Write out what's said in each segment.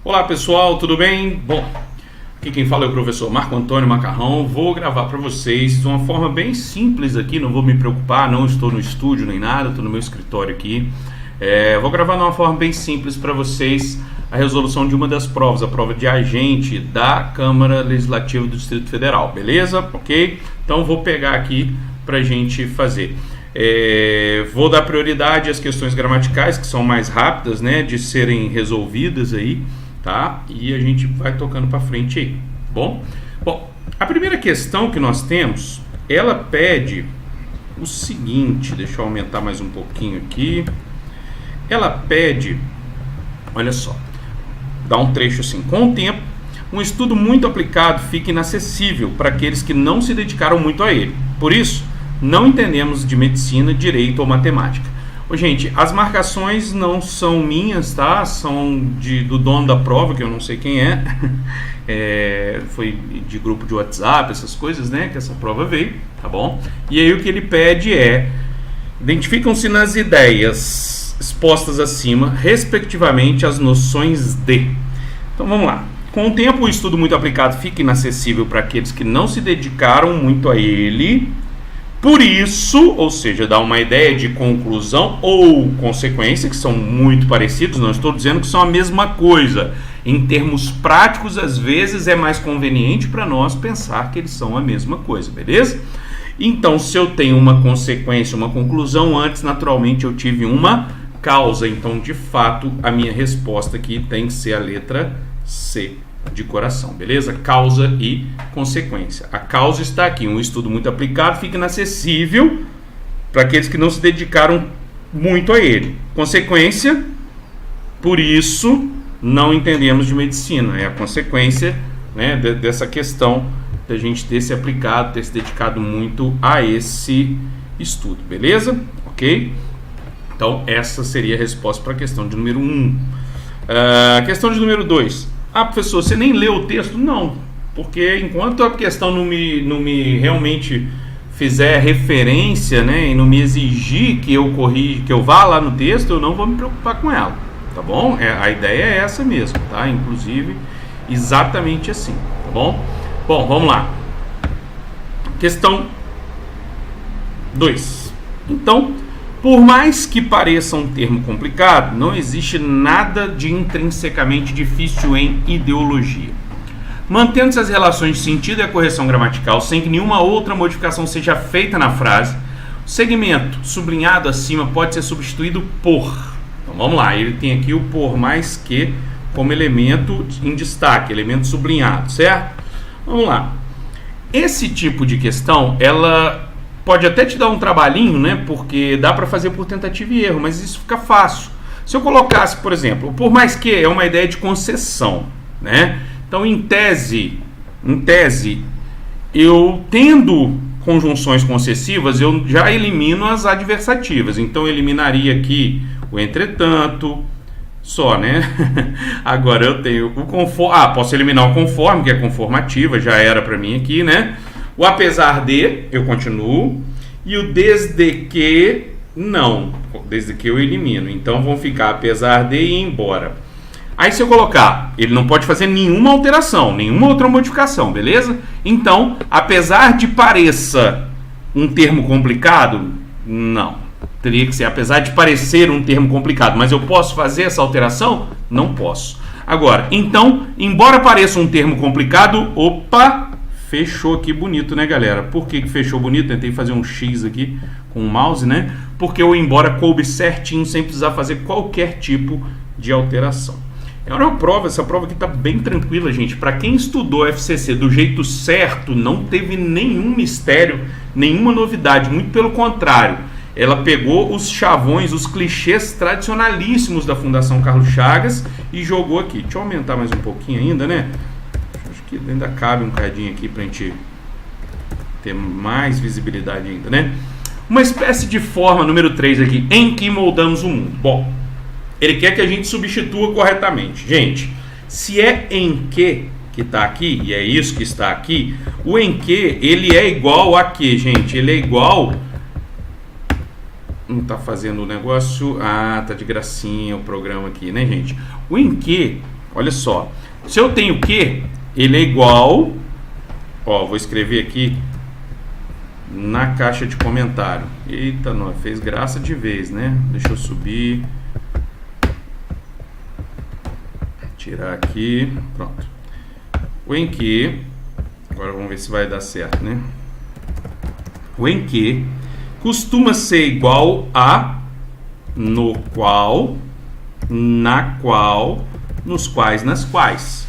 Olá pessoal, tudo bem? Bom, aqui quem fala é o professor Marco Antônio Macarrão. Vou gravar para vocês de uma forma bem simples aqui, não vou me preocupar, não estou no estúdio nem nada, estou no meu escritório aqui. Vou gravar de uma forma bem simples para vocês a resolução de uma das provas, a prova de agente da Câmara Legislativa do Distrito Federal, beleza? Ok? Então vou pegar aqui para a gente fazer. Vou dar prioridade às questões gramaticais, que são mais rápidas, né, de serem resolvidas aí, tá? E a gente vai tocando para frente aí, bom? Bom, a primeira questão que nós temos, ela pede o seguinte, deixa eu aumentar mais um pouquinho aqui. Ela pede, olha só, dá um trecho assim: com o tempo, um estudo muito aplicado fica inacessível para aqueles que não se dedicaram muito a ele. Por isso, não entendemos de medicina, direito ou matemática. Gente, as marcações não são minhas, tá? São do dono da prova, que eu não sei quem é. Foi de grupo de WhatsApp, essas coisas, né? Que essa prova veio, tá bom? E aí o que ele pede é: identificam-se nas ideias expostas acima, respectivamente, as noções de. Então vamos lá. Com o tempo, o estudo muito aplicado fica inacessível para aqueles que não se dedicaram muito a ele. Por isso, ou seja, dá uma ideia de conclusão ou consequência, que são muito parecidos, não estou dizendo que são a mesma coisa. Em termos práticos, às vezes é mais conveniente para nós pensar que eles são a mesma coisa, beleza? Então, se eu tenho uma consequência, uma conclusão, antes, naturalmente, eu tive uma causa. Então, de fato, a minha resposta aqui tem que ser a letra C. De coração, beleza? Causa e consequência. A causa está aqui: um estudo muito aplicado fica inacessível para aqueles que não se dedicaram muito a ele. Consequência, por isso não entendemos de medicina. É a consequência, né, dessa questão da gente ter se aplicado, ter se dedicado muito a esse estudo, beleza? Ok? Então essa seria a resposta para a questão de número 1. A questão de número 2. Ah, professor, você nem leu o texto? Não, porque enquanto a questão não me realmente fizer referência, né, e não me exigir que eu corrija, que eu vá lá no texto, eu não vou me preocupar com ela, tá bom? A ideia é essa mesmo, tá? Inclusive, exatamente assim, tá bom? Bom, vamos lá. Questão 2. Então, por mais que pareça um termo complicado, não existe nada de intrinsecamente difícil em ideologia. Mantendo-se as relações de sentido e a correção gramatical, sem que nenhuma outra modificação seja feita na frase, o segmento sublinhado acima pode ser substituído por. Então vamos lá, ele tem aqui o por mais que como elemento em destaque, elemento sublinhado, certo? Vamos lá. Esse tipo de questão, ela pode até te dar um trabalhinho, né? Porque dá para fazer por tentativa e erro, mas isso fica fácil. Se eu colocasse, por exemplo, por mais que é uma ideia de concessão, né? Então, em tese, eu tendo conjunções concessivas, eu já elimino as adversativas. Então, eu eliminaria aqui o entretanto, só, né? Agora eu tenho o conforme. Posso eliminar o conforme, que é conformativa, já era para mim aqui, né? O apesar de, eu continuo. E o desde que, não. Desde que eu elimino. Então, vão ficar apesar de e embora. Aí, se eu colocar, ele não pode fazer nenhuma alteração, nenhuma outra modificação, beleza? Então, apesar de pareça um termo complicado, não. Teria que ser apesar de parecer um termo complicado. Mas eu posso fazer essa alteração? Não posso. Agora, então, embora pareça um termo complicado, opa! Fechou aqui bonito, né, galera? Por que fechou bonito? Tentei fazer um X aqui com o mouse, né? Porque o embora coube certinho, sem precisar fazer qualquer tipo de alteração. É uma prova, essa prova aqui tá bem tranquila, gente. Para quem estudou FCC do jeito certo, não teve nenhum mistério, nenhuma novidade. Muito pelo contrário. Ela pegou os chavões, os clichês tradicionalíssimos da Fundação Carlos Chagas e jogou aqui. Deixa eu aumentar mais um pouquinho ainda, né? Ainda cabe um cadinho aqui pra gente ter mais visibilidade ainda, né? Uma espécie de forma, número 3 aqui, em que moldamos o mundo. Bom, ele quer que a gente substitua corretamente. Gente, se é em que está aqui, e é isso que está aqui, o em que, ele é igual a que, gente? Ele é igual... Não tá fazendo o negócio... tá de gracinha o programa aqui, né, gente? O em que olha só. Se eu tenho Q, ele é igual... Ó, vou escrever aqui na caixa de comentário. Eita, não, fez graça de vez, né? Deixa eu subir. Tirar aqui. Pronto. O em Q... Agora vamos ver se vai dar certo, né? O em Q costuma ser igual a no qual, na qual, nos quais, nas quais.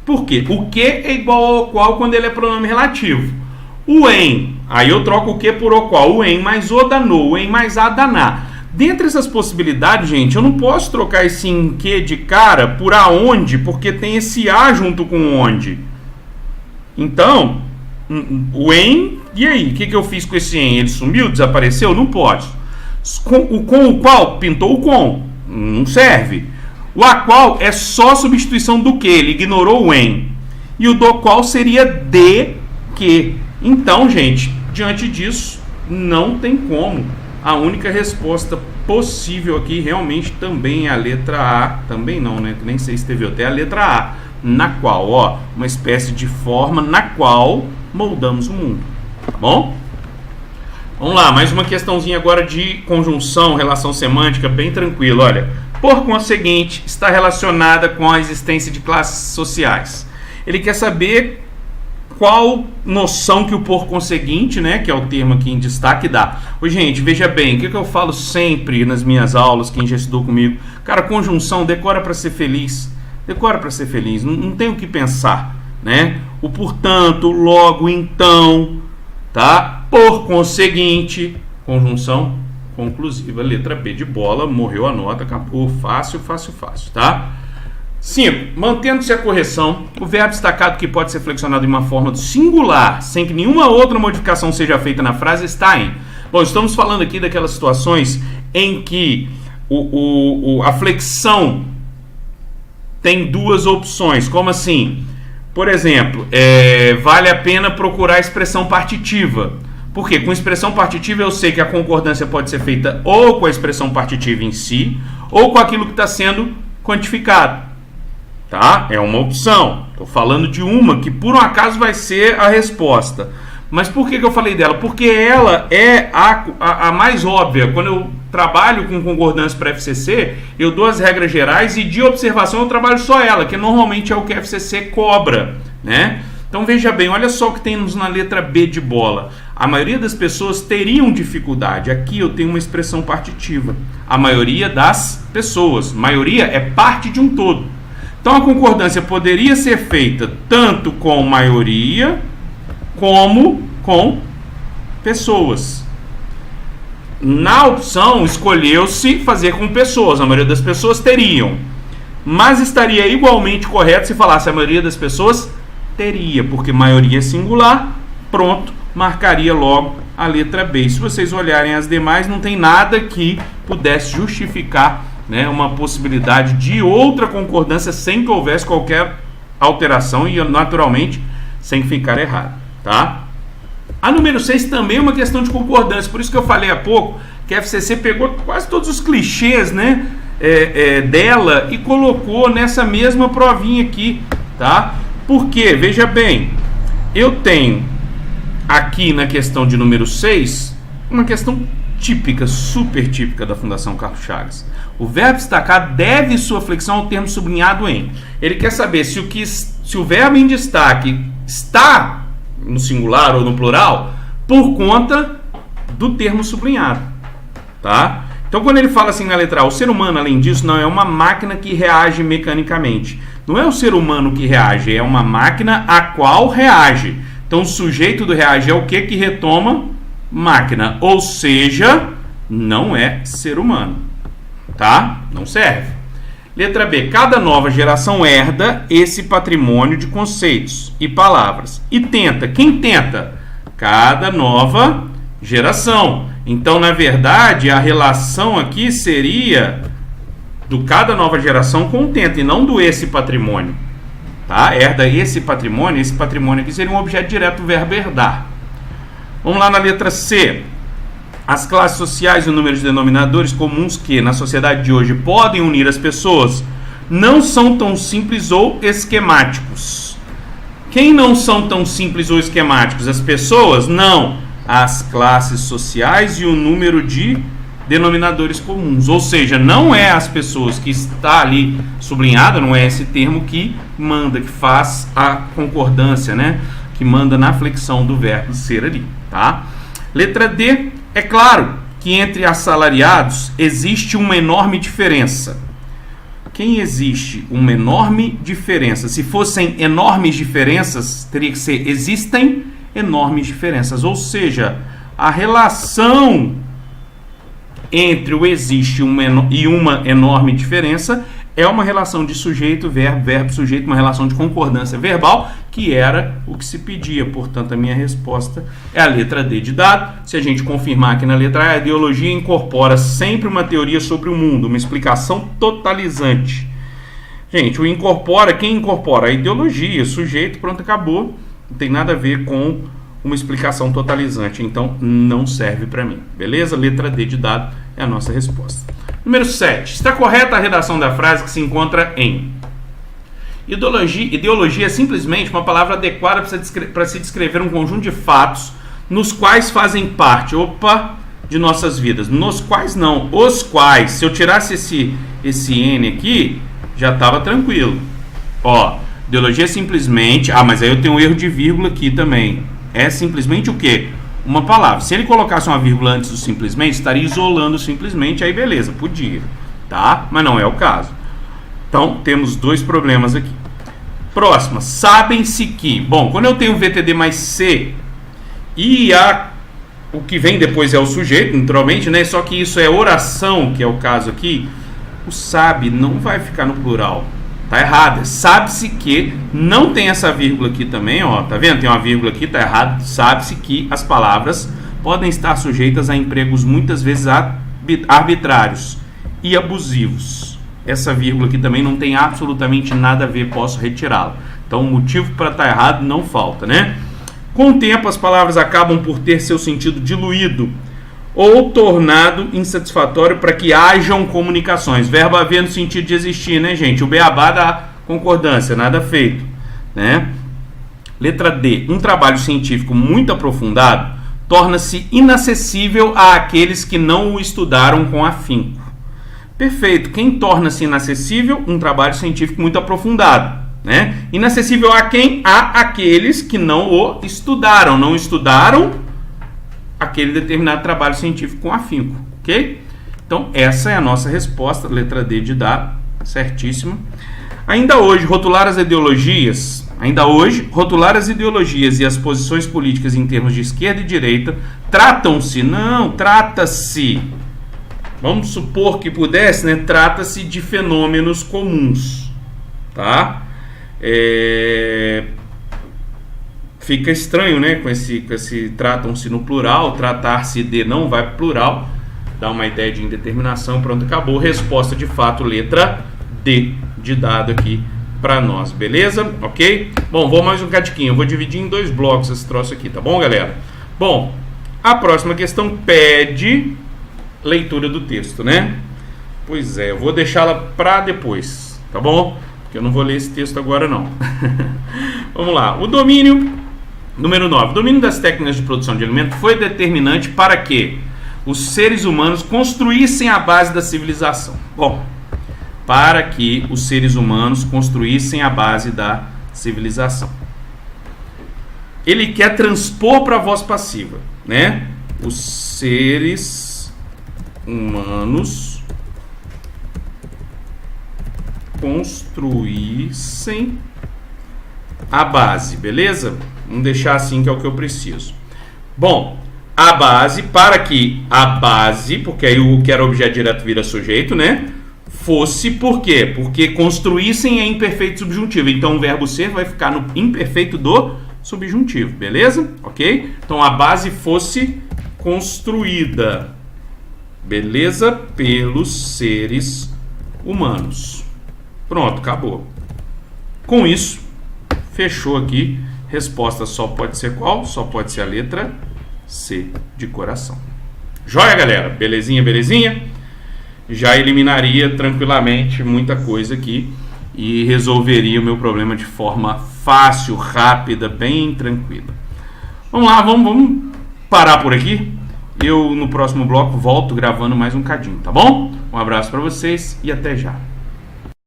Por quê? O que é igual ao qual quando ele é pronome relativo. O em, aí eu troco o que por o qual. O em mais o da no, o em mais a da na. Dentre essas possibilidades, gente, eu não posso trocar esse em que de cara por aonde, porque tem esse a junto com onde. Então, o em, e aí? O que eu fiz com esse em? Ele sumiu? Desapareceu? Não pode. Com o qual, pintou o com. Não serve. O a qual é só substituição do que. Ele ignorou o em. E o do qual seria de que. Então, gente, diante disso, não tem como. A única resposta possível aqui realmente também é a letra A. Também não, né? Nem sei se teve até a letra A. Na qual, ó, uma espécie de forma na qual moldamos o mundo. Tá bom? Vamos lá, mais uma questãozinha agora de conjunção, relação semântica, bem tranquilo. Olha, por conseguinte, está relacionada com a existência de classes sociais. Ele quer saber qual noção que o por conseguinte, né, que é o termo aqui em destaque, dá. Ô, gente, veja bem, o que eu falo sempre nas minhas aulas, quem já estudou comigo? Cara, conjunção, decora para ser feliz. Decora para ser feliz, não tem o que pensar, né? O portanto, logo, então, tá? Por conseguinte, conjunção conclusiva, letra B de bola, morreu a nota, acabou, fácil, fácil, fácil, tá? 5. Mantendo-se a correção, o verbo destacado que pode ser flexionado em uma forma singular, sem que nenhuma outra modificação seja feita na frase, está em... Bom, estamos falando aqui daquelas situações em que a flexão tem duas opções. Como assim? Por exemplo, vale a pena procurar a expressão partitiva. Por quê? Com expressão partitiva eu sei que a concordância pode ser feita ou com a expressão partitiva em si, ou com aquilo que está sendo quantificado. Tá? É uma opção. Estou falando de uma que por um acaso vai ser a resposta. Mas por que eu falei dela? Porque ela é a mais óbvia. Quando eu trabalho com concordância para FCC, eu dou as regras gerais e de observação eu trabalho só ela, que normalmente é o que a FCC cobra, né? Então veja bem, olha só o que temos na letra B de bola. A maioria das pessoas teriam dificuldade. Aqui eu tenho uma expressão partitiva. A maioria das pessoas. Maioria é parte de um todo. Então a concordância poderia ser feita tanto com maioria como com pessoas. Na opção escolheu-se fazer com pessoas. A maioria das pessoas teriam. Mas estaria igualmente correto se falasse a maioria das pessoas teria, porque maioria singular, pronto, marcaria logo a letra B. E se vocês olharem as demais, não tem nada que pudesse justificar, né, uma possibilidade de outra concordância sem que houvesse qualquer alteração e, naturalmente, sem ficar errado, tá? A número 6 também é uma questão de concordância, por isso que eu falei há pouco que a FCC pegou quase todos os clichês, né, dela e colocou nessa mesma provinha aqui, tá? Porque, veja bem, eu tenho aqui na questão de número 6 uma questão típica, super típica da Fundação Carlos Chagas. O verbo destacar deve sua flexão ao termo sublinhado em. Ele quer saber se o verbo em destaque está no singular ou no plural por conta do termo sublinhado, tá? Então, quando ele fala assim na letra A, o ser humano, além disso, não é uma máquina que reage mecanicamente. Não é o ser humano que reage, é uma máquina a qual reage. Então, o sujeito do reage é o que retoma? Máquina. Ou seja, não é ser humano. Tá? Não serve. Letra B. Cada nova geração herda esse patrimônio de conceitos e palavras. E tenta. Quem tenta? Cada nova geração. Então, na verdade, a relação aqui seria do cada nova geração com o tenta e não do esse patrimônio. Tá? Herda esse patrimônio aqui seria um objeto direto do verbo herdar. Vamos lá na letra C. As classes sociais e o número de denominadores comuns que, na sociedade de hoje, podem unir as pessoas não são tão simples ou esquemáticos. Quem não são tão simples ou esquemáticos? As pessoas? Não. As classes sociais e o número de denominadores comuns. Ou seja, não é as pessoas que está ali sublinhado, não é esse termo que manda, que faz a concordância, né? Que manda na flexão do verbo ser ali, tá? Letra D, é claro que entre assalariados existe uma enorme diferença. Quem existe uma enorme diferença? Se fossem enormes diferenças, teria que ser existem enormes diferenças. Ou seja, a relação entre o existe e uma enorme diferença é uma relação de sujeito, verbo, verbo, sujeito, uma relação de concordância verbal, que era o que se pedia. Portanto, a minha resposta é a letra D de dado. Se a gente confirmar aqui na letra A, a ideologia incorpora sempre uma teoria sobre o mundo, uma explicação totalizante. Gente, o incorpora, quem incorpora? A ideologia, sujeito, pronto, acabou. Não tem nada a ver com uma explicação totalizante, então não serve para mim. Beleza? Letra D de dado é a nossa resposta. Número 7. Está correta a redação da frase que se encontra em... Ideologia é simplesmente uma palavra adequada para se descrever um conjunto de fatos nos quais fazem parte, de nossas vidas. Nos quais não, os quais. Se eu tirasse esse N aqui, já estava tranquilo. Ideologia é simplesmente... mas aí eu tenho um erro de vírgula aqui também. É simplesmente o quê? Uma palavra. Se ele colocasse uma vírgula antes do simplesmente, estaria isolando simplesmente, aí beleza, podia, tá? Mas não é o caso. Então, temos dois problemas aqui. Próxima, sabem-se que... Bom, quando eu tenho VTD mais C e o que vem depois é o sujeito, naturalmente, né? Só que isso é oração, que é o caso aqui. O sabe não vai ficar no plural. Tá errado. Sabe-se que não tem essa vírgula aqui também, tá vendo? Tem uma vírgula aqui, tá errado. Sabe-se que as palavras podem estar sujeitas a empregos muitas vezes arbitrários e abusivos. Essa vírgula aqui também não tem absolutamente nada a ver, posso retirá-la. Então, o motivo para estar errado não falta, né? Com o tempo, as palavras acabam por ter seu sentido diluído ou tornado insatisfatório para que hajam comunicações. Verbo haver no sentido de existir, né, gente? O beabá da concordância, nada feito, né? Letra D. Um trabalho científico muito aprofundado torna-se inacessível àqueles que não o estudaram com afinco. Perfeito. Quem torna-se inacessível? Um trabalho científico muito aprofundado, né? Inacessível a quem? A aqueles que não o estudaram. Não estudaram aquele determinado trabalho científico com afinco, ok? Então, essa é a nossa resposta, letra D de dado, certíssima. Ainda hoje, rotular as ideologias e as posições políticas em termos de esquerda e direita trata-se, vamos supor que pudesse, né? Trata-se de fenômenos comuns, tá? Fica estranho, né? Com esse tratam-se no plural, tratar-se de não vai para plural, dá uma ideia de indeterminação, pronto, acabou. Resposta de fato, letra D de dado aqui para nós, beleza? Ok? Bom, vou mais um cadiquinho, eu vou dividir em dois blocos esse troço aqui, tá bom, galera? Bom, a próxima questão pede leitura do texto, né? Pois é, eu vou deixá-la para depois, tá bom? Porque eu não vou ler esse texto agora, não. Vamos lá, o domínio... Número 9. O domínio das técnicas de produção de alimento foi determinante para que os seres humanos construíssem a base da civilização. Bom, para que os seres humanos construíssem a base da civilização. Ele quer transpor para a voz passiva, né? Os seres humanos construíssem a base, beleza? Vamos deixar assim que é o que eu preciso. Bom, a base, para que a base, porque aí o que era objeto direto vira sujeito, né? Fosse por quê? Porque construíssem é imperfeito subjuntivo. Então o verbo ser vai ficar no imperfeito do subjuntivo, beleza? Ok? Então a base fosse construída, beleza? Pelos seres humanos. Pronto, acabou. Com isso, fechou aqui. Resposta só pode ser qual? Só pode ser a letra C de coração. Joia, galera? Belezinha, belezinha? Já eliminaria tranquilamente muita coisa aqui. e resolveria o meu problema de forma fácil, rápida, bem tranquila. Vamos lá, vamos parar por aqui. Eu no próximo bloco volto gravando mais um cadinho, tá bom? Um abraço para vocês e até já.